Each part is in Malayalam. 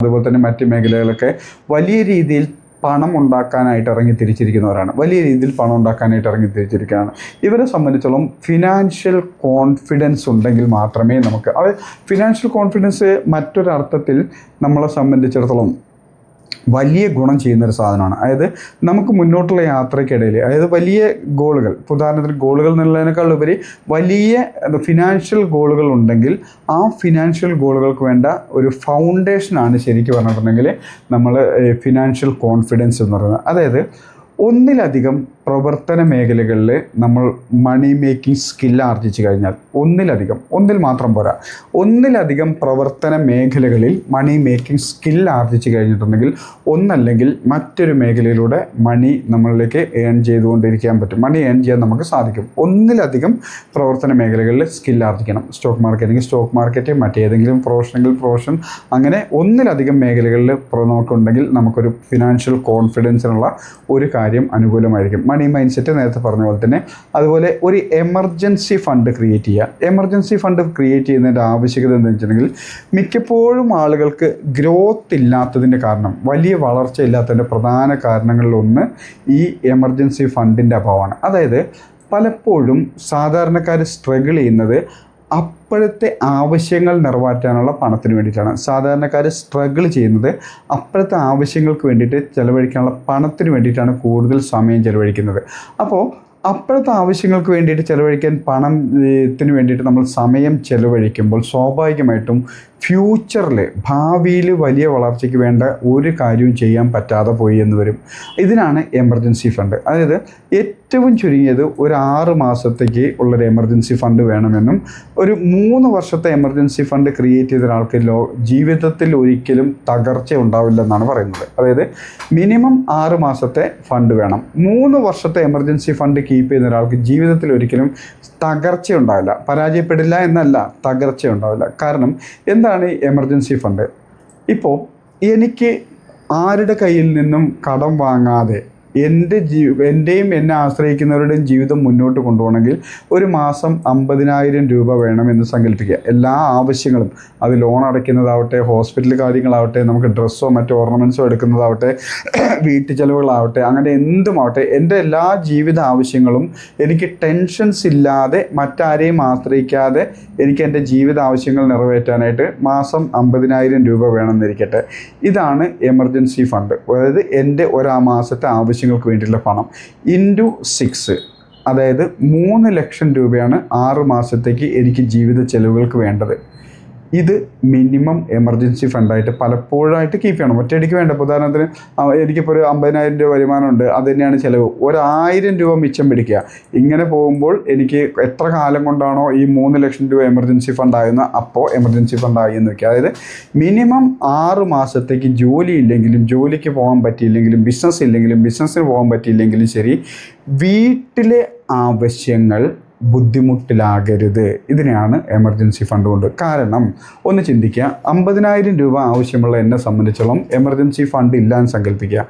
അതുപോലെ തന്നെ മറ്റ് മേഖലകളൊക്കെ വലിയ രീതിയിൽ പണം ഉണ്ടാക്കാനായിട്ട് ഇറങ്ങി തിരിച്ചിരിക്കുന്നവരാണ്. വലിയ രീതിയിൽ പണം ഉണ്ടാക്കാനായിട്ട് ഇറങ്ങി തിരിച്ചിരിക്കുകയാണ്. ഇവരെ സംബന്ധിച്ചോളം ഫിനാൻഷ്യൽ കോൺഫിഡൻസ് ഉണ്ടെങ്കിൽ മാത്രമേ നമുക്ക് ഫിനാൻഷ്യൽ കോൺഫിഡൻസ് മറ്റൊരർത്ഥത്തിൽ നമ്മളെ സംബന്ധിച്ചിടത്തോളം വലിയ ഗുണം ചെയ്യുന്നൊരു സാധനമാണ്. അതായത് നമുക്ക് മുന്നോട്ടുള്ള യാത്രയ്ക്കിടയിൽ അതായത് വലിയ ഗോളുകൾ, ഉദാഹരണത്തിന് ഗോളുകൾ എന്നുള്ളതിനേക്കാൾ ഉപരി വലിയ ഫിനാൻഷ്യൽ ഗോളുകൾ ഉണ്ടെങ്കിൽ ആ ഫിനാൻഷ്യൽ ഗോളുകൾക്ക് വേണ്ട ഒരു ഫൗണ്ടേഷനാണ് ശരിക്കും പറഞ്ഞിട്ടുണ്ടെങ്കിൽ നമ്മൾ ഫിനാൻഷ്യൽ കോൺഫിഡൻസ് എന്ന് പറയുന്നത്. അതായത് ഒന്നിലധികം പ്രവർത്തന മേഖലകളിൽ നമ്മൾ മണി മേക്കിംഗ് സ്കില്ല് ആർജിച്ചു കഴിഞ്ഞാൽ ഒന്നിൽ മാത്രം പോരാ, ഒന്നിലധികം പ്രവർത്തന മേഖലകളിൽ മണി മേക്കിംഗ് സ്കില്ല് ആർജിച്ചു കഴിഞ്ഞിട്ടുണ്ടെങ്കിൽ ഒന്നല്ലെങ്കിൽ മറ്റൊരു മേഖലയിലൂടെ മണി നമ്മളിലേക്ക് ഏൺ ചെയ്തുകൊണ്ടിരിക്കാൻ പറ്റും, മണി ഏൺ ചെയ്യാൻ നമുക്ക് സാധിക്കും. ഒന്നിലധികം പ്രവർത്തന മേഖലകളിൽ സ്കില്ല് ആർജിക്കണം. സ്റ്റോക്ക് മാർക്കറ്റ്, മറ്റേതെങ്കിലും പ്രൊഫഷൻ, അങ്ങനെ ഒന്നിലധികം മേഖലകളിൽ നമുക്കുണ്ടെങ്കിൽ നമുക്കൊരു ഫിനാൻഷ്യൽ കോൺഫിഡൻസിനുള്ള ഒരു കാര്യം അനുകൂലമായിരിക്കും. മണി മൈൻഡ് സെറ്റ് നേരത്തെ പറഞ്ഞ പോലെ തന്നെ. അതുപോലെ ഒരു എമർജൻസി ഫണ്ട് ക്രിയേറ്റ് ചെയ്യുക. എമർജൻസി ഫണ്ട് ക്രിയേറ്റ് ചെയ്യുന്നതിൻ്റെ ആവശ്യകത എന്താണെന്ന് വെച്ചിട്ടുണ്ടെങ്കിൽ മിക്കപ്പോഴും ആളുകൾക്ക് ഗ്രോത്ത് ഇല്ലാത്തതിൻ്റെ കാരണം, വലിയ വളർച്ച ഇല്ലാത്തതിൻ്റെ പ്രധാന കാരണങ്ങളിലൊന്ന് ഈ എമർജൻസി ഫണ്ടിൻ്റെ അഭാവമാണ്. അതായത് പലപ്പോഴും സാധാരണക്കാർ സ്ട്രഗിൾ ചെയ്യുന്നത് അപ്പോഴത്തെ ആവശ്യങ്ങൾ നിറവേറ്റാനുള്ള പണത്തിന് വേണ്ടിയിട്ടാണ്. സാധാരണക്കാർ സ്ട്രഗിൾ ചെയ്യുന്നത് അപ്പോഴത്തെ ആവശ്യങ്ങൾക്ക് വേണ്ടിയിട്ട് ചിലവഴിക്കാനുള്ള പണത്തിന് വേണ്ടിയിട്ടാണ് കൂടുതൽ സമയം ചിലവഴിക്കുന്നത്. അപ്പോൾ അപ്പോഴത്തെ ആവശ്യങ്ങൾക്ക് വേണ്ടിയിട്ട് ചിലവഴിക്കാൻ പണത്തിന് വേണ്ടിയിട്ട് നമ്മൾ സമയം ചിലവഴിക്കുമ്പോൾ സ്വാഭാവികമായിട്ടും ഫ്യൂച്ചറിൽ, ഭാവിയിൽ വലിയ വളർച്ചയ്ക്ക് വേണ്ട ഒരു കാര്യവും ചെയ്യാൻ പറ്റാതെ പോയി എന്ന് വരും. ഇതിനാണ് എമർജൻസി ഫണ്ട്. അതായത് ഏറ്റവും ചുരുങ്ങിയത് ഒരു 6 മാസത്തേക്ക് ഉള്ളൊരു എമർജൻസി ഫണ്ട് വേണമെന്നും ഒരു 3 വർഷത്തെ എമർജൻസി ഫണ്ട് ക്രിയേറ്റ് ചെയ്ത ഒരാൾക്ക് ജീവിതത്തിൽ ഒരിക്കലും തകർച്ച ഉണ്ടാവില്ലെന്നാണ് പറയുന്നത്. അതായത് മിനിമം 6 മാസത്തെ ഫണ്ട് വേണം. 3 വർഷത്തെ എമർജൻസി ഫണ്ട് കീപ്പ് ചെയ്യുന്ന ഒരാൾക്ക് ജീവിതത്തിൽ ഒരിക്കലും തകർച്ച ഉണ്ടാവില്ല. പരാജയപ്പെടില്ല എന്നല്ല, തകർച്ച ഉണ്ടാവില്ല. കാരണം എന്താണ് ഈ എമർജൻസി ഫണ്ട്? ഇപ്പോൾ എനിക്ക് ആരുടെ കയ്യിൽ നിന്നും കടം വാങ്ങാതെ എൻ്റെയും എന്നെ ആശ്രയിക്കുന്നവരുടെയും ജീവിതം മുന്നോട്ട് കൊണ്ടുപോകണമെങ്കിൽ ഒരു മാസം 50,000 രൂപ വേണമെന്ന് സങ്കല്പിക്കുക. എല്ലാ ആവശ്യങ്ങളും, അത് ലോൺ അടയ്ക്കുന്നതാവട്ടെ, ഹോസ്പിറ്റൽ കാര്യങ്ങളാവട്ടെ, നമുക്ക് ഡ്രസ്സോ മറ്റോ ഓർണമെൻറ്റ്സോ എടുക്കുന്നതാവട്ടെ, വീട്ടു ചിലവുകളാവട്ടെ, അങ്ങനെ എന്തുമാവട്ടെ, എൻ്റെ എല്ലാ ജീവിത ആവശ്യങ്ങളും എനിക്ക് ടെൻഷൻസ് ഇല്ലാതെ മറ്റാരെയും ആശ്രയിക്കാതെ എനിക്ക് എൻ്റെ ജീവിത ആവശ്യങ്ങൾ നിറവേറ്റാനായിട്ട് മാസം 50,000 രൂപ വേണമെന്നിരിക്കട്ടെ. ഇതാണ് എമർജൻസി ഫണ്ട്. അതായത് എൻ്റെ മാസത്തെ ആവശ്യങ്ങൾക്ക് വേണ്ടിയിട്ടുള്ള പണം ഇൻറ്റു 6, അതായത് 3 ലക്ഷം രൂപയാണ് 6 മാസത്തേക്ക് എനിക്ക് ജീവിത ചെലവുകൾക്ക് വേണ്ടത്. ഇത് മിനിമം എമർജൻസി ഫണ്ടായിട്ട് പലപ്പോഴായിട്ട് കീപ്പ് ചെയ്യണം. ഒറ്റയടിക്ക് വേണ്ട. ഉദാഹരണത്തിന് എനിക്കിപ്പോൾ ഒരു 50,000 രൂപ വരുമാനമുണ്ട്, അത് തന്നെയാണ് ചിലവ്. 1,000 രൂപ മിച്ചം പിടിക്കുക. ഇങ്ങനെ പോകുമ്പോൾ എനിക്ക് എത്ര കാലം കൊണ്ടാണോ ഈ 3 ലക്ഷം രൂപ എമർജൻസി ഫണ്ടായെന്ന് അപ്പോൾ എമർജൻസി ഫണ്ടായി എന്ന് വയ്ക്കുക. അതായത് മിനിമം 6 മാസത്തേക്ക് ജോലി ഇല്ലെങ്കിലും, ജോലിക്ക് പോകാൻ പറ്റിയില്ലെങ്കിലും, ബിസിനസ് ഇല്ലെങ്കിലും, ബിസിനസ്സിന് പോകാൻ പറ്റിയില്ലെങ്കിലും ശരി, വീട്ടിലെ ആവശ്യങ്ങൾ ബുദ്ധിമുട്ടിലാകരുത്. ഇതിനെയാണ് എമർജൻസി ഫണ്ട് കൊണ്ട്. കാരണം ഒന്ന് ചിന്തിക്കുക, 50,000 രൂപ ആവശ്യമുള്ള എന്നെ സംബന്ധിച്ചോളം എമർജൻസി ഫണ്ട് ഇല്ലാന്ന് സങ്കല്പിക്കുക.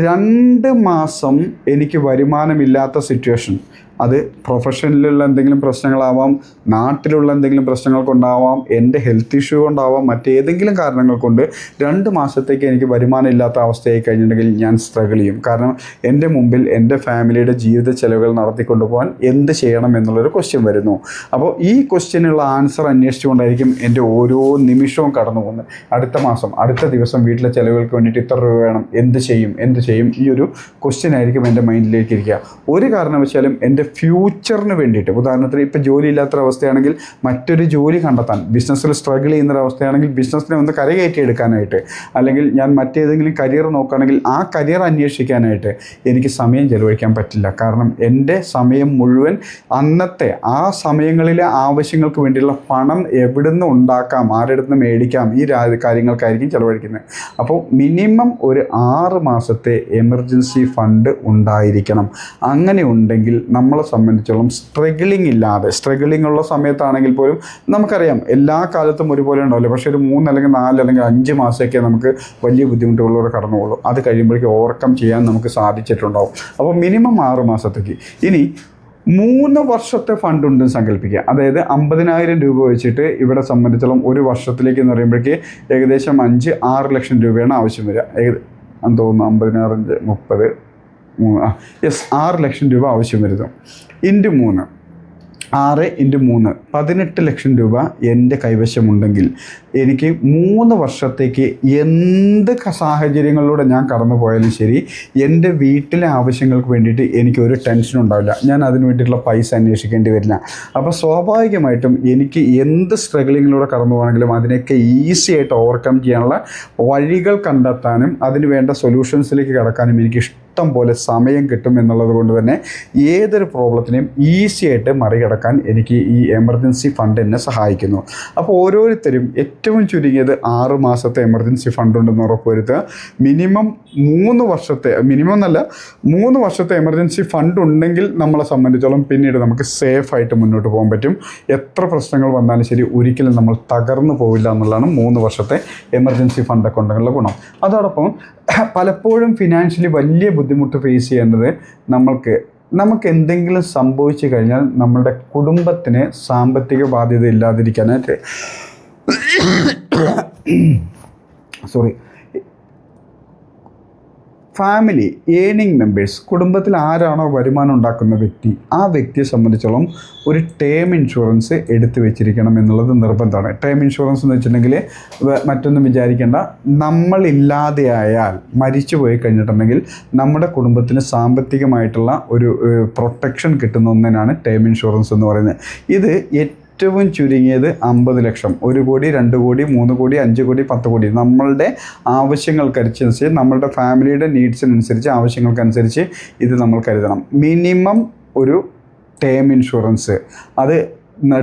2 മാസം എനിക്ക് വരുമാനമില്ലാത്ത സിറ്റുവേഷൻ, അത് പ്രൊഫഷനിലുള്ള എന്തെങ്കിലും പ്രശ്നങ്ങളാവാം, നാട്ടിലുള്ള എന്തെങ്കിലും പ്രശ്നങ്ങൾ കൊണ്ടാവാം, എൻ്റെ ഹെൽത്ത് ഇഷ്യൂ കൊണ്ടാവാം, മറ്റേതെങ്കിലും കാരണങ്ങൾ കൊണ്ട് 2 മാസത്തേക്ക് എനിക്ക് വരുമാനം ഇല്ലാത്ത അവസ്ഥയായി കഴിഞ്ഞിട്ടുണ്ടെങ്കിൽ ഞാൻ സ്ട്രഗിൾ ചെയ്യും. കാരണം എൻ്റെ മുമ്പിൽ എൻ്റെ ഫാമിലിയുടെ ജീവിത ചെലവുകൾ നടത്തിക്കൊണ്ടു പോകാൻ എന്ത് ചെയ്യണം എന്നുള്ളൊരു ക്വസ്റ്റ്യൻ വരുന്നു. അപ്പോൾ ഈ ക്വസ്റ്റ്യനുള്ള ആൻസർ അന്വേഷിച്ചുകൊണ്ടായിരിക്കും എൻ്റെ ഓരോ നിമിഷവും കടന്നു പോകുന്നത്. അടുത്ത മാസം, അടുത്ത ദിവസം വീട്ടിലെ ചിലവുകൾക്ക് വേണ്ടിയിട്ട് ഇത്ര രൂപ വേണം, എന്ത് ചെയ്യും, ഈ ഒരു ക്വസ്റ്റ്യൻ ആയിരിക്കും എൻ്റെ മൈൻഡിലേക്ക് ഇരിക്കുക. ഒരു കാരണവശാലും എൻ്റെ ഫ്യൂച്ചറിന് വേണ്ടിയിട്ട്, ഉദാഹരണത്തിന് ഇപ്പോൾ ജോലി ഇല്ലാത്തൊരവസ്ഥയാണെങ്കിൽ മറ്റൊരു ജോലി കണ്ടെത്താൻ, ബിസിനസ്സിൽ സ്ട്രഗിൾ ചെയ്യുന്നൊരവസ്ഥയാണെങ്കിൽ ബിസിനസ്സിനെ ഒന്ന് കരകയറ്റി എടുക്കാനായിട്ട്, അല്ലെങ്കിൽ ഞാൻ മറ്റേതെങ്കിലും കരിയർ നോക്കുകയാണെങ്കിൽ ആ കരിയർ അന്വേഷിക്കാനായിട്ട് എനിക്ക് സമയം ചെലവഴിക്കാൻ പറ്റില്ല. കാരണം എൻ്റെ സമയം മുഴുവൻ അന്നത്തെ ആ സമയങ്ങളിലെ ആവശ്യങ്ങൾക്ക് വേണ്ടിയുള്ള പണം എവിടുന്ന് ഉണ്ടാക്കാം, ആരുടെ നിന്ന് മേടിക്കാം, ഈ കാര്യങ്ങൾക്കായിരിക്കും ചെലവഴിക്കുന്നത്. അപ്പോൾ മിനിമം ഒരു 6 മാസത്തെ എമർജൻസി ഫണ്ട് ഉണ്ടായിരിക്കണം. അങ്ങനെ ഉണ്ടെങ്കിൽ നമ്മളെ സംബന്ധിച്ചോളം സ്ട്രഗിളിംഗ് ഉള്ള സമയത്താണെങ്കിൽ പോലും നമുക്കറിയാം എല്ലാ കാലത്തും ഒരുപോലെ ഉണ്ടാവില്ല. പക്ഷേ ഒരു 3 അല്ലെങ്കിൽ 4 അല്ലെങ്കിൽ 5 മാസമൊക്കെ നമുക്ക് വലിയ ബുദ്ധിമുട്ടുകളിലൂടെ കടന്നുപോകുള്ളൂ. അത് കഴിയുമ്പോഴേക്കും ഓവർകം ചെയ്യാൻ നമുക്ക് സാധിച്ചിട്ടുണ്ടാവും. അപ്പോൾ മിനിമം 6 മാസത്തേക്ക്. ഇനി 3 വർഷത്തെ ഫണ്ട് ഉണ്ടെന്ന് സങ്കല്പിക്കുക. അതായത് 50,000 രൂപ വെച്ചിട്ട് ഇവിടെ സംബന്ധിച്ചോളം ഒരു വർഷത്തിലേക്ക് എന്ന് പറയുമ്പോഴേക്ക് ഏകദേശം 5-6 ലക്ഷം രൂപയാണ് ആവശ്യം വരിക. എന്ന് തോന്നുന്നു 50,000 30 6 ലക്ഷം രൂപ ആവശ്യം വരുന്നു. ഇൻറ്റു 3 6 ഇൻറ്റു 3 18 ലക്ഷം രൂപ എൻ്റെ കൈവശമുണ്ടെങ്കിൽ എനിക്ക് 3 വർഷത്തേക്ക് എന്ത് സാഹചര്യങ്ങളിലൂടെ ഞാൻ കടന്നു പോയാലും ശരി, എൻ്റെ വീട്ടിലെ ആവശ്യങ്ങൾക്ക് വേണ്ടിയിട്ട് എനിക്കൊരു ടെൻഷനും ഉണ്ടാവില്ല. ഞാൻ അതിന് വേണ്ടിയിട്ടുള്ള പൈസ അന്വേഷിക്കേണ്ടി വരില്ല. അപ്പോൾ സ്വാഭാവികമായിട്ടും എനിക്ക് എന്ത് സ്ട്രഗിളിങ്ങിലൂടെ കടന്നു പോകണമെങ്കിലും അതിനെയൊക്കെ ഈസി ആയിട്ട് ഓവർകം ചെയ്യാനുള്ള വഴികൾ കണ്ടെത്താനും അതിന് വേണ്ട സൊല്യൂഷൻസിലേക്ക് കടക്കാനും എനിക്ക് ഇഷ്ടം പോലെ സമയം കിട്ടും എന്നുള്ളത് കൊണ്ട് തന്നെ ഏതൊരു പ്രോബ്ലത്തിനെയും ഈസി ആയിട്ട് മറികടക്കാൻ എനിക്ക് ഈ എമർജൻസി ഫണ്ട് എന്നെ സഹായിക്കുന്നു. അപ്പോൾ ഓരോരുത്തരും ഏറ്റവും ചുരുങ്ങിയത് 6 മാസത്തെ എമർജൻസി ഫണ്ട് ഉണ്ടെന്ന് ഉറപ്പുവരുത്തുക. മിനിമം 3 വർഷത്തെ, മിനിമം എന്നല്ല 3 വർഷത്തെ എമർജൻസി ഫണ്ട് ഉണ്ടെങ്കിൽ നമ്മളെ സംബന്ധിച്ചോളം പിന്നീട് നമുക്ക് സേഫായിട്ട് മുന്നോട്ട് പോകാൻ പറ്റും. എത്ര പ്രശ്നങ്ങൾ വന്നാലും ശരി ഒരിക്കലും നമ്മൾ തകർന്നു പോവില്ല എന്നുള്ളതാണ് 3 വർഷത്തെ എമർജൻസി ഫണ്ടൊക്കെ ഉണ്ടെന്നുള്ള ഗുണം. അതോടൊപ്പം പലപ്പോഴും ഫിനാൻഷ്യലി വലിയ ബുദ്ധിമുട്ട് ഫേസ് ചെയ്യേണ്ടത് നമുക്ക് എന്തെങ്കിലും സംഭവിച്ചു കഴിഞ്ഞാൽ നമ്മളുടെ കുടുംബത്തിന് സാമ്പത്തിക ബാധ്യത ഇല്ലാതിരിക്കാനായിട്ട് ഫാമിലി ഏണിംഗ് മെമ്പേഴ്സ്, കുടുംബത്തിൽ ആരാണോ വരുമാനം ഉണ്ടാക്കുന്ന വ്യക്തി, ആ വ്യക്തിയെ സംബന്ധിച്ചോളം ഒരു ടേം ഇൻഷുറൻസ് എടുത്തു വെച്ചിരിക്കണം എന്നുള്ളത് നിർബന്ധമാണ്. ടേം ഇൻഷുറൻസ് എന്ന് വെച്ചിട്ടുണ്ടെങ്കിൽ മറ്റൊന്നും വിചാരിക്കേണ്ട, നമ്മളില്ലാതെയായാൽ മരിച്ചു പോയി കഴിഞ്ഞിട്ടുണ്ടെങ്കിൽ നമ്മുടെ കുടുംബത്തിന് സാമ്പത്തികമായിട്ടുള്ള ഒരു പ്രൊട്ടക്ഷൻ കിട്ടുന്ന ഒന്നിനാണ് ടേം ഇൻഷുറൻസ് എന്ന് പറയുന്നത്. ഇത് ഏറ്റവും ചുരുങ്ങിയത് 50 ലക്ഷം, 1 കോടി 2 കോടി 3 കോടി 5 കോടി 10 കോടി നമ്മളുടെ ആവശ്യങ്ങൾക്കനുസരിച്ച്, നമ്മളുടെ ഫാമിലിയുടെ നീഡ്സിനനുസരിച്ച്, ആവശ്യങ്ങൾക്കനുസരിച്ച് ഇത് നമ്മൾ കരുതണം. മിനിമം ഒരു ടേം ഇൻഷുറൻസ്, അത്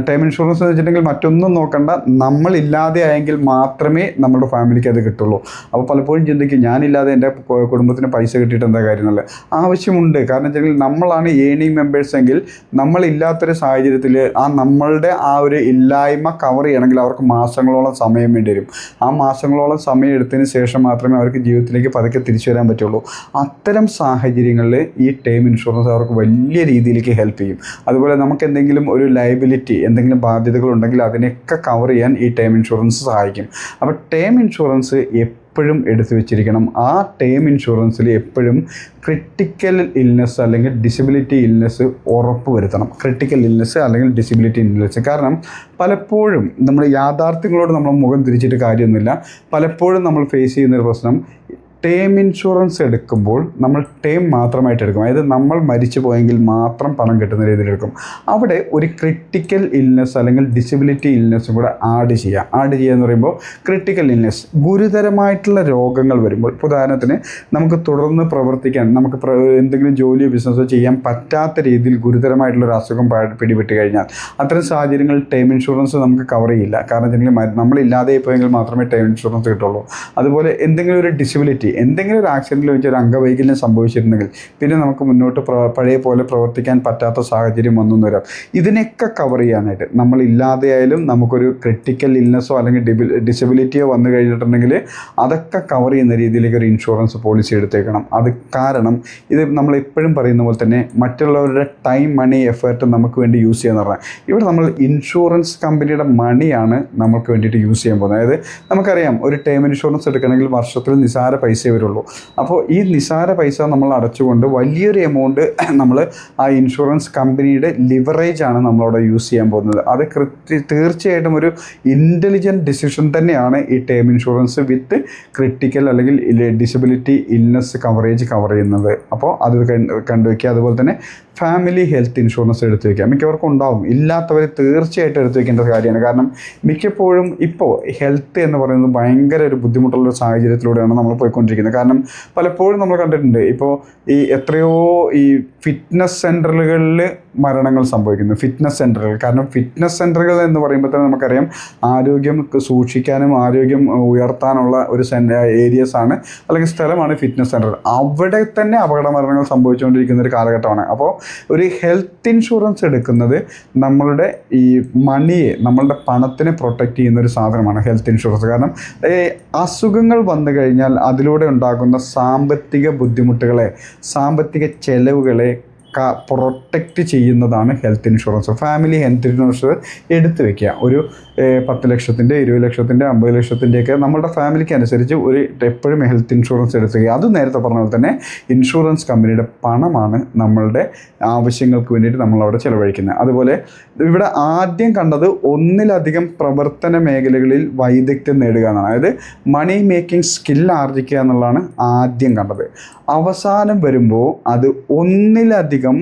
ടേം ഇൻഷുറൻസ് എന്ന് വെച്ചിട്ടുണ്ടെങ്കിൽ മറ്റൊന്നും നോക്കണ്ട, നമ്മളില്ലാതെ ആയെങ്കിൽ മാത്രമേ നമ്മുടെ ഫാമിലിക്ക് അത് കിട്ടുള്ളൂ. അപ്പോൾ പലപ്പോഴും ചിന്തിക്കും ഞാനില്ലാതെ എൻ്റെ കുടുംബത്തിന് പൈസ കിട്ടിയിട്ട് എന്താ കാര്യം എന്നുള്ളത്. ആവശ്യമുണ്ട്. കാരണം വെച്ചാൽ നമ്മളാണ് ഏണിംഗ് മെമ്പേഴ്സ് എങ്കിൽ നമ്മളില്ലാത്തൊരു സാഹചര്യത്തിൽ നമ്മളുടെ ആ ഒരു ഇല്ലായ്മ കവർ ചെയ്യണമെങ്കിൽ അവർക്ക് മാസങ്ങളോളം സമയം വേണ്ടി വരും. ആ മാസങ്ങളോളം സമയം എടുത്തതിന് ശേഷം മാത്രമേ അവർക്ക് ജീവിതത്തിലേക്ക് പതുക്കെ തിരിച്ചു വരാൻ പറ്റുള്ളൂ. അത്തരം സാഹചര്യങ്ങളിൽ ഈ ടേം ഇൻഷുറൻസ് അവർക്ക് വലിയ രീതിയിലേക്ക് ഹെൽപ്പ് ചെയ്യും. അതുപോലെ നമുക്ക് എന്തെങ്കിലും ഒരു ലയബിലിറ്റി, എന്തെങ്കിലും ബാധ്യതകളുണ്ടെങ്കിൽ അതിനെയൊക്കെ കവർ ചെയ്യാൻ ഈ ടേം ഇൻഷുറൻസ് സഹായിക്കും. അപ്പോൾ ടേം ഇൻഷുറൻസ് എപ്പോഴും എടുത്തു വെച്ചിരിക്കണം. ആ ടേം ഇൻഷുറൻസിൽ എപ്പോഴും ക്രിട്ടിക്കൽ ഇൽനെസ് അല്ലെങ്കിൽ ഡിസബിലിറ്റി ഇൽനെസ് ഉറപ്പ് വരുത്തണം. ക്രിട്ടിക്കൽ ഇൽനെസ് അല്ലെങ്കിൽ ഡിസബിലിറ്റി ഇൽനെസ്. കാരണം പലപ്പോഴും നമ്മൾ യാഥാർത്ഥ്യങ്ങളോട് നമ്മൾ മുഖം തിരിച്ചിട്ട് കാര്യമൊന്നുമില്ല. പലപ്പോഴും നമ്മൾ ഫേസ് ചെയ്യുന്നൊരു പ്രശ്നം, ടേം ഇൻഷുറൻസ് എടുക്കുമ്പോൾ നമ്മൾ ടേം മാത്രമായിട്ട് എടുക്കും. അതായത് നമ്മൾ മരിച്ചു പോയെങ്കിൽ മാത്രം പണം കിട്ടുന്ന രീതിയിൽ എടുക്കും. അവിടെ ഒരു ക്രിട്ടിക്കൽ ഇൽനെസ് അല്ലെങ്കിൽ ഡിസബിലിറ്റി ഇൽനെസ്സും കൂടെ ആഡ് ചെയ്യുക എന്ന് പറയുമ്പോൾ, ക്രിട്ടിക്കൽ ഇൽനെസ് ഗുരുതരമായിട്ടുള്ള രോഗങ്ങൾ വരുമ്പോൾ, ഉദാഹരണത്തിന് നമുക്ക് തുടർന്ന് പ്രവർത്തിക്കാൻ, നമുക്ക് എന്തെങ്കിലും ജോലിയോ ബിസിനസ്സോ ചെയ്യാൻ പറ്റാത്ത രീതിയിൽ ഗുരുതരമായിട്ടുള്ളൊരു അസുഖം പിടിപെട്ട് കഴിഞ്ഞാൽ അത്തരം സാഹചര്യങ്ങളിൽ ടേം ഇൻഷുറൻസ് നമുക്ക് കവർ ചെയ്യില്ല. കാരണം വെച്ചിട്ടുണ്ടെങ്കിൽ നമ്മളില്ലാതെ പോയെങ്കിൽ മാത്രമേ ടേം ഇൻഷുറൻസ് കിട്ടുള്ളൂ. അതുപോലെ എന്തെങ്കിലും ഒരു ഡിസബിലിറ്റി, എന്തെങ്കിലും ഒരു ആക്സിഡൻറ്റിൽ വെച്ച് ഒരു അംഗവൈകല്യം സംഭവിച്ചിരുന്നെങ്കിൽ പിന്നെ നമുക്ക് മുന്നോട്ട് പഴയ പോലെ പ്രവർത്തിക്കാൻ പറ്റാത്ത സാഹചര്യം വന്നു വരാം. ഇതിനൊക്കെ കവർ ചെയ്യാനായിട്ട് നമ്മളില്ലാതെയായാലും നമുക്കൊരു ക്രിട്ടിക്കൽ ഇൽനെസ്സോ അല്ലെങ്കിൽ ഡിസബിലിറ്റിയോ വന്നു കഴിഞ്ഞിട്ടുണ്ടെങ്കിൽ അതൊക്കെ കവർ ചെയ്യുന്ന രീതിയിലേക്ക് ഒരു ഇൻഷുറൻസ് പോളിസി എടുത്തേക്കണം. അത് കാരണം ഇത് നമ്മൾ എപ്പോഴും പറയുന്ന പോലെ തന്നെ മറ്റുള്ളവരുടെ ടൈം, മണി, എഫേർട്ട് നമുക്ക് വേണ്ടി യൂസ് ചെയ്യാന്ന് പറഞ്ഞാൽ, ഇവിടെ നമ്മൾ ഇൻഷുറൻസ് കമ്പനിയുടെ മണിയാണ് നമുക്ക് വേണ്ടിയിട്ട് യൂസ് ചെയ്യാൻ പോകുന്നത്. അതായത് നമുക്കറിയാം ഒരു ടേം ഇൻഷുറൻസ് എടുക്കണമെങ്കിൽ വർഷത്തിൽ നിസാര പൈസ വരുള്ളൂ. അപ്പോൾ ഈ നിസാര പൈസ നമ്മൾ അടച്ചുകൊണ്ട് വലിയൊരു എമൗണ്ട് നമ്മൾ ആ ഇൻഷുറൻസ് കമ്പനിയുടെ ലിവറേജാണ് നമ്മളവിടെ യൂസ് ചെയ്യാൻ പോകുന്നത്. അത് തീർച്ചയായിട്ടും ഒരു ഇൻ്റലിജൻറ്റ് ഡിസിഷൻ തന്നെയാണ് ഈ ടേം ഇൻഷുറൻസ് വിത്ത് ക്രിട്ടിക്കൽ അല്ലെങ്കിൽ ഡിസബിലിറ്റി ഇൽനെസ് കവറേജ് കവർ ചെയ്യുന്നത്. അപ്പോൾ അത് കണ്ടുവയ്ക്കുക. അതുപോലെ തന്നെ ഫാമിലി ഹെൽത്ത് ഇൻഷുറൻസ് എടുത്തു വയ്ക്കുക. മിക്കവർക്കും ഉണ്ടാവും, ഇല്ലാത്തവർ തീർച്ചയായിട്ടും എടുത്തു വയ്ക്കേണ്ട കാര്യമാണ്. കാരണം മിക്കപ്പോഴും ഇപ്പോൾ ഹെൽത്ത് എന്ന് പറയുന്നത് ഭയങ്കര ഒരു ബുദ്ധിമുട്ടുള്ളൊരു സാഹചര്യത്തിലൂടെയാണ് നമ്മൾ പോയിക്കൊണ്ടിരിക്കുന്നത്. കാരണം പലപ്പോഴും നമ്മൾ കണ്ടിട്ടുണ്ട്, ഇപ്പോൾ ഈ എത്രയോ ഈ ഫിറ്റ്നസ് സെൻ്ററുകളിൽ മരണങ്ങൾ സംഭവിക്കുന്നു. ഫിറ്റ്നസ് സെൻ്ററുകൾ, കാരണം ഫിറ്റ്നസ് സെൻ്ററുകൾ എന്ന് പറയുമ്പോൾ തന്നെ നമുക്കറിയാം ആരോഗ്യം സൂക്ഷിക്കാനും ആരോഗ്യം ഉയർത്താനുള്ള ഒരു ഏരിയസാണ് അല്ലെങ്കിൽ സ്ഥലമാണ് ഫിറ്റ്നസ് സെൻ്റർ. അവിടെ തന്നെ അപകട മരണങ്ങൾ സംഭവിച്ചുകൊണ്ടിരിക്കുന്ന ഒരു കാലഘട്ടമാണ്. അപ്പോൾ ഒരു ഹെൽത്ത് ഇൻഷുറൻസ് എടുക്കുന്നത് നമ്മളുടെ ഈ മണിയെ, നമ്മളുടെ പണത്തിനെ പ്രൊട്ടക്റ്റ് ചെയ്യുന്ന ഒരു സാധനമാണ് ഹെൽത്ത് ഇൻഷുറൻസ്. കാരണം അസുഖങ്ങൾ വന്നു കഴിഞ്ഞാൽ അതിലൂടെ ഉണ്ടാകുന്ന സാമ്പത്തിക ബുദ്ധിമുട്ടുകളെ, സാമ്പത്തിക ചെലവുകളെ പ്രൊട്ടക്റ്റ് ചെയ്യുന്നതാണ് health insurance. Family health insurance എടുത്തു വയ്ക്കുക. ഒരു 10 ലക്ഷത്തിൻ്റെ 20 ലക്ഷത്തിൻ്റെ 50 ലക്ഷത്തിൻ്റെയൊക്കെ നമ്മുടെ ഫാമിലിക്ക് അനുസരിച്ച് എപ്പോഴും ഹെൽത്ത് ഇൻഷുറൻസ് എടുത്തുക. അത് നേരത്തെ പറഞ്ഞ പോലെ തന്നെ ഇൻഷുറൻസ് കമ്പനിയുടെ പണമാണ് നമ്മളുടെ ആവശ്യങ്ങൾക്ക് വേണ്ടിയിട്ട് നമ്മളവിടെ ചിലവഴിക്കുന്നത്. അതുപോലെ ഇവിടെ ആദ്യം കണ്ടത് ഒന്നിലധികം പ്രവർത്തന മേഖലകളിൽ വൈദഗ്ധ്യം നേടുക എന്നാണ്. അതായത് മണി മേക്കിംഗ് സ്കിൽ ആർജിക്കുക എന്നുള്ളതാണ് ആദ്യം കണ്ടത്. അവസാനം വരുമ്പോൾ അത് ഒന്നിലധികം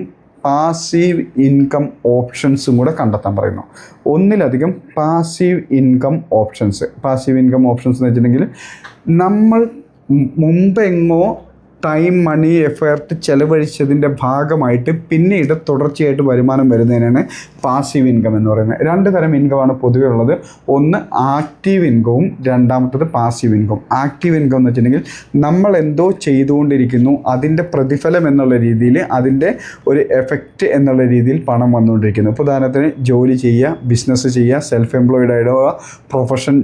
പാസീവ് ഇൻകം ഓപ്ഷൻസും കൂടെ കണ്ടെത്താൻ പറയുന്നു. ഒന്നിലധികം പാസീവ് ഇൻകം ഓപ്ഷൻസ് എന്ന് വെച്ചിട്ടുണ്ടെങ്കിൽ നമ്മൾ മുമ്പെങ്ങോ ടൈം, മണി, എഫേർട്ട് ചിലവഴിച്ചതിൻ്റെ ഭാഗമായിട്ട് പിന്നീട് തുടർച്ചയായിട്ട് വരുമാനം വരുന്നതിനാണ് പാസീവ് ഇൻകം എന്ന് പറയുന്നത്. 2 തരം ഇൻകമാണ് പൊതുവെ ഉള്ളത്. ഒന്ന് ആക്റ്റീവ് ഇൻകവും, രണ്ടാമത്തത് പാസീവ് ഇൻകം. ആക്റ്റീവ് ഇൻകം എന്ന് വെച്ചിട്ടുണ്ടെങ്കിൽ നമ്മൾ എന്തോ ചെയ്തുകൊണ്ടിരിക്കുന്നു, അതിൻ്റെ പ്രതിഫലം എന്നുള്ള രീതിയിൽ, അതിൻ്റെ ഒരു എഫക്റ്റ് എന്നുള്ള രീതിയിൽ പണം വന്നുകൊണ്ടിരിക്കുന്നു. ഇപ്പോൾ ഉദാഹരണത്തിന് ജോലി ചെയ്യുക, ബിസിനസ് ചെയ്യുക, സെൽഫ് എംപ്ലോയിഡ് ആയിടുക, പ്രൊഫഷൻ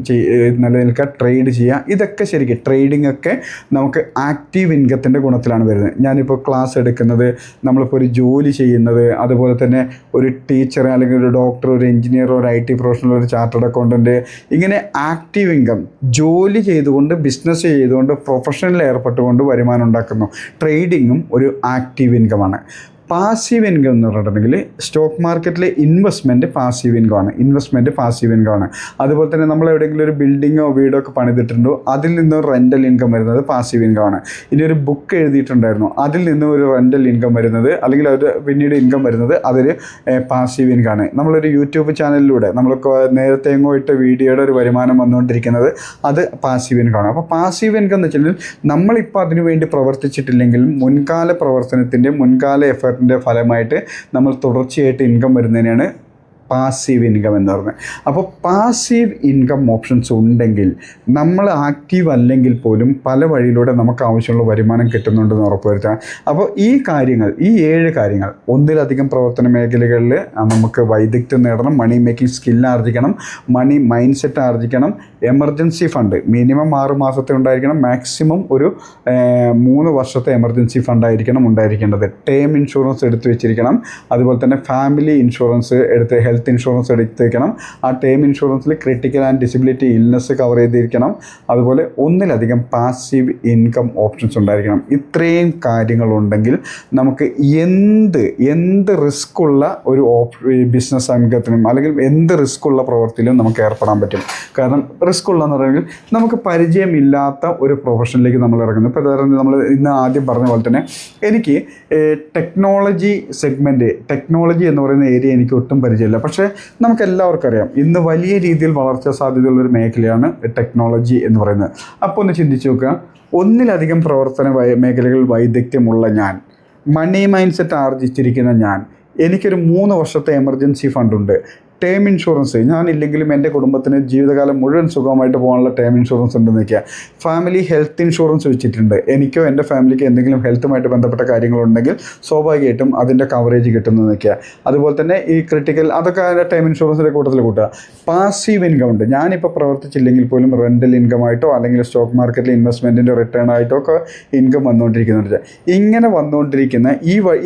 നിലനിൽക്കുക, ട്രേഡ് ചെയ്യുക. ഇതൊക്കെ ശരിക്കും ട്രേഡിംഗ് ഒക്കെ നമുക്ക് ആക്റ്റീവ് ഇൻകത്തിൻ്റെ ഗുണത്തിലാണ് വരുന്നത്. ഞാനിപ്പോൾ ക്ലാസ് എടുക്കുന്നത്, നമ്മളിപ്പോൾ ഒരു ജോലി ചെയ്യുന്നത്, അതുപോലെ തന്നെ ഒരു ടീച്ചർ അല്ലെങ്കിൽ ഒരു ഡോക്ടർ, ഒരു എഞ്ചിനീയർ, ഒരു IT പ്രൊഫഷണൽ, ഒരു ചാർട്ടേഡ് അക്കൗണ്ടൻറ്റ്, ഇങ്ങനെ ആക്റ്റീവ് ഇൻകം ജോലി ചെയ്തുകൊണ്ട്, ബിസിനസ് ചെയ്തുകൊണ്ട്, പ്രൊഫഷനിൽ ഏർപ്പെട്ടുകൊണ്ട് വരുമാനം ഉണ്ടാക്കുന്നു. ട്രേഡിങ്ങും ഒരു ആക്റ്റീവ് ഇൻകമാണ്. പാസീവ് ഇൻകം എന്ന് പറഞ്ഞിട്ടുണ്ടെങ്കിൽ സ്റ്റോക്ക് മാർക്കറ്റിലെ ഇൻവെസ്റ്റ്മെൻറ്റ് പാസീവ് ഇൻകമാണ്. അതുപോലെ തന്നെ നമ്മൾ എവിടെയെങ്കിലും ഒരു ബിൽഡിങ്ങോ വീടോ ഒക്കെ പണിതിട്ടുണ്ടോ, അതിൽ നിന്ന് റെൻ്റൽ ഇൻകം വരുന്നത് പാസീവ് ഇൻകമാണ്. ഇനി ഒരു ബുക്ക് എഴുതിയിട്ടുണ്ടായിരുന്നു, അതിൽ നിന്ന് ഒരു റെൻ്റൽ ഇൻകം വരുന്നത്, അല്ലെങ്കിൽ അത് പിന്നീട് ഇൻകം വരുന്നത്, അതൊരു പാസീവ് ഇൻകമാണ്. നമ്മളൊരു യൂട്യൂബ് ചാനലിലൂടെ നമ്മൾ നേരത്തെ എങ്ങോ ഇട്ട വീഡിയോയുടെ ഒരു വരുമാനം വന്നുകൊണ്ടിരിക്കുന്നത്, അത് പാസീവ് ഇൻകമാണ്. അപ്പോൾ പാസീവ് ഇൻകം എന്ന് വെച്ചിട്ടുണ്ടെങ്കിൽ നമ്മളിപ്പോൾ അതിനു വേണ്ടി പ്രവർത്തിച്ചിട്ടില്ലെങ്കിലും മുൻകാല പ്രവർത്തനത്തിൻ്റെ, മുൻകാല എഫേർട്ടിൻ്റെ ഫലമായിട്ട് നമ്മൾ തുടർച്ചയായിട്ട് ഇൻകം വരുന്നതിനാണ് പാസീവ് ഇൻകം എന്ന് പറഞ്ഞത്. അപ്പോൾ പാസീവ് ഇൻകം ഓപ്ഷൻസ് ഉണ്ടെങ്കിൽ നമ്മൾ ആക്റ്റീവ് അല്ലെങ്കിൽ പോലും പല വഴിയിലൂടെ നമുക്ക് ആവശ്യമുള്ള വരുമാനം കിട്ടുന്നുണ്ടെന്ന് ഉറപ്പുവരുത്തുക. അപ്പോൾ ഈ 7 കാര്യങ്ങൾ, ഒന്നിലധികം പ്രവർത്തന മേഖലകളിൽ നമുക്ക് വൈദഗ്ധ്യം നേടണം, മണി മേക്കിംഗ് സ്കില്ല് ആർജിക്കണം, മണി മൈൻഡ് സെറ്റ് ആർജിക്കണം, എമർജൻസി ഫണ്ട് മിനിമം 6 മാസത്തെ ഉണ്ടായിരിക്കണം, മാക്സിമം ഒരു 3 വർഷത്തെ എമർജൻസി ഫണ്ടായിരിക്കണം ഉണ്ടായിരിക്കേണ്ടത്. ടേം ഇൻഷുറൻസ് എടുത്തു വെച്ചിരിക്കണം. അതുപോലെ തന്നെ ഫാമിലി ഇൻഷുറൻസ് ഹെൽത്ത് ഇൻഷുറൻസ് എടുത്തേക്കണം. ആ ടേം ഇൻഷുറൻസിൽ critical and disability illness cover ചെയ്തിരിക്കണം. അതുപോലെ ഒന്നിലധികം പാസീവ് ഇൻകം ഓപ്ഷൻസ് ഉണ്ടായിരിക്കണം. ഇത്രയും കാര്യങ്ങളുണ്ടെങ്കിൽ നമുക്ക് എന്ത് റിസ്ക് ഉള്ള ഒരു ബിസിനസ് അംഗത്തിനും അല്ലെങ്കിൽ എന്ത് റിസ്ക് ഉള്ള പ്രവൃത്തിയിലും നമുക്ക് ഏർപ്പെടാൻ പറ്റും. കാരണം റിസ്ക് ഉള്ളതെന്ന് പറയുന്നത് നമുക്ക് പരിചയമില്ലാത്ത ഒരു പ്രൊഫഷനിലേക്ക് നമ്മൾ ഇറങ്ങുന്നു. ഇപ്പോൾ നമ്മൾ ഇന്ന് ആദ്യം പറഞ്ഞ പോലെ തന്നെ എനിക്ക് ടെക്നോളജി എന്ന് പറയുന്ന ഏരിയ എനിക്ക് ഒട്ടും പരിചയമില്ല. പക്ഷേ നമുക്ക് എല്ലാവർക്കും അറിയാം, ഇന്ന് വലിയ രീതിയിൽ വളർച്ചാ സാധ്യതയുള്ളൊരു മേഖലയാണ് ടെക്നോളജി എന്ന് പറയുന്നത്. അപ്പോൾ ഒന്ന് ചിന്തിച്ച് നോക്കുക, ഒന്നിലധികം പ്രവർത്തന മേഖലകളിൽ വൈദഗ്ധ്യമുള്ള ഞാൻ, മണി മൈൻഡ് സെറ്റ് ആർജിച്ചിരിക്കുന്ന ഞാൻ, എനിക്കൊരു 3 വർഷത്തെ എമർജൻസി ഫണ്ടുണ്ട്, ടേം ഇൻഷുറൻസ് ഞാനില്ലെങ്കിലും എൻ്റെ കുടുംബത്തിന് ജീവിതകാലം മുഴുവൻ സുഖമായിട്ട് പോകാനുള്ള ടേം ഇൻഷുറൻസ് ഉണ്ടെന്ന് വയ്ക്കുക. ഫാമിലി ഹെൽത്ത് ഇൻഷുറൻസ് വെച്ചിട്ടുണ്ട്. എനിക്കോ എൻ്റെ ഫാമിലിക്ക് എന്തെങ്കിലും ഹെൽത്തുമായിട്ട് ബന്ധപ്പെട്ട കാര്യങ്ങളുണ്ടെങ്കിൽ സ്വാഭാവികമായിട്ടും അതിൻ്റെ കവറേജ് കിട്ടുമെന്ന് വയ്ക്കുക. അതുപോലെ തന്നെ ഈ ക്രിട്ടിക്കൽ അതൊക്കെ അതിൻ്റെ ടേം ഇൻഷുറൻസിൻ്റെ കൂട്ടത്തിൽ കൂട്ടുക. പാസീവ് ഇൻകം ഉണ്ട്. ഞാനിപ്പോൾ പ്രവർത്തിച്ചില്ലെങ്കിൽ പോലും റെൻ്റൽ ഇൻകമായിട്ടോ അല്ലെങ്കിൽ സ്റ്റോക്ക് മാർക്കറ്റിലെ ഇൻവെസ്റ്റ്മെൻറ്റിൻ്റെ റിട്ടേൺ ആയിട്ടോ ഒക്കെ ഇൻകം വന്നുകൊണ്ടിരിക്കുന്നുണ്ട്. ഇങ്ങനെ വന്നുകൊണ്ടിരിക്കുന്ന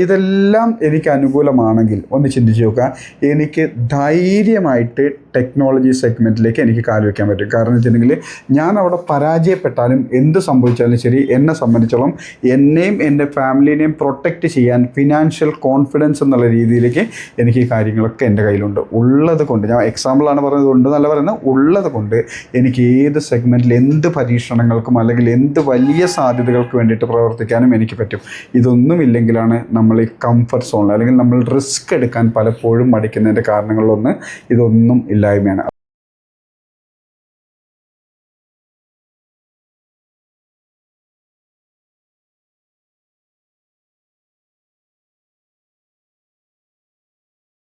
ഇതെല്ലാം എനിക്ക് അനുകൂലമാണെങ്കിൽ ഒന്ന് ചിന്തിച്ച് നോക്കുക, എനിക്ക് ധൈര്യമായിട്ട് ടെക്നോളജി സെഗ്മെൻറ്റിലേക്ക് എനിക്ക് കാലുവയ്ക്കാൻ പറ്റും. കാരണം വെച്ചിട്ടുണ്ടെങ്കിൽ ഞാൻ അവിടെ പരാജയപ്പെട്ടാലും എന്ത് സംഭവിച്ചാലും ശരി, എന്നെ സംബന്ധിച്ചോളം എന്നെയും എൻ്റെ ഫാമിലിനെയും പ്രൊട്ടക്റ്റ് ചെയ്യാൻ ഫിനാൻഷ്യൽ കോൺഫിഡൻസ് എന്നുള്ള രീതിയിലേക്ക് എനിക്ക് ഈ കാര്യങ്ങളൊക്കെ എൻ്റെ കയ്യിലുണ്ട്. ഉള്ളത് കൊണ്ട്, ഞാൻ എക്സാമ്പിളാണ് പറയുന്നത്, ഉണ്ടെന്നല്ല പറയുന്നത്, ഉള്ളത് കൊണ്ട് എനിക്ക് ഏത് സെഗ്മെൻറ്റിൽ എന്ത് പരീക്ഷണങ്ങൾക്കും അല്ലെങ്കിൽ എന്ത് വലിയ സാധ്യതകൾക്ക് വേണ്ടിയിട്ട് പ്രവർത്തിക്കാനും എനിക്ക് പറ്റും. ഇതൊന്നുമില്ലെങ്കിലാണ് നമ്മൾ ഈ കംഫർട്ട് സോണിൽ അല്ലെങ്കിൽ നമ്മൾ റിസ്ക് എടുക്കാൻ പലപ്പോഴും മടിക്കുന്നതിൻ്റെ കാരണങ്ങളിലൊന്ന് ഇതൊന്നും ഇല്ലായ്മയാണ്.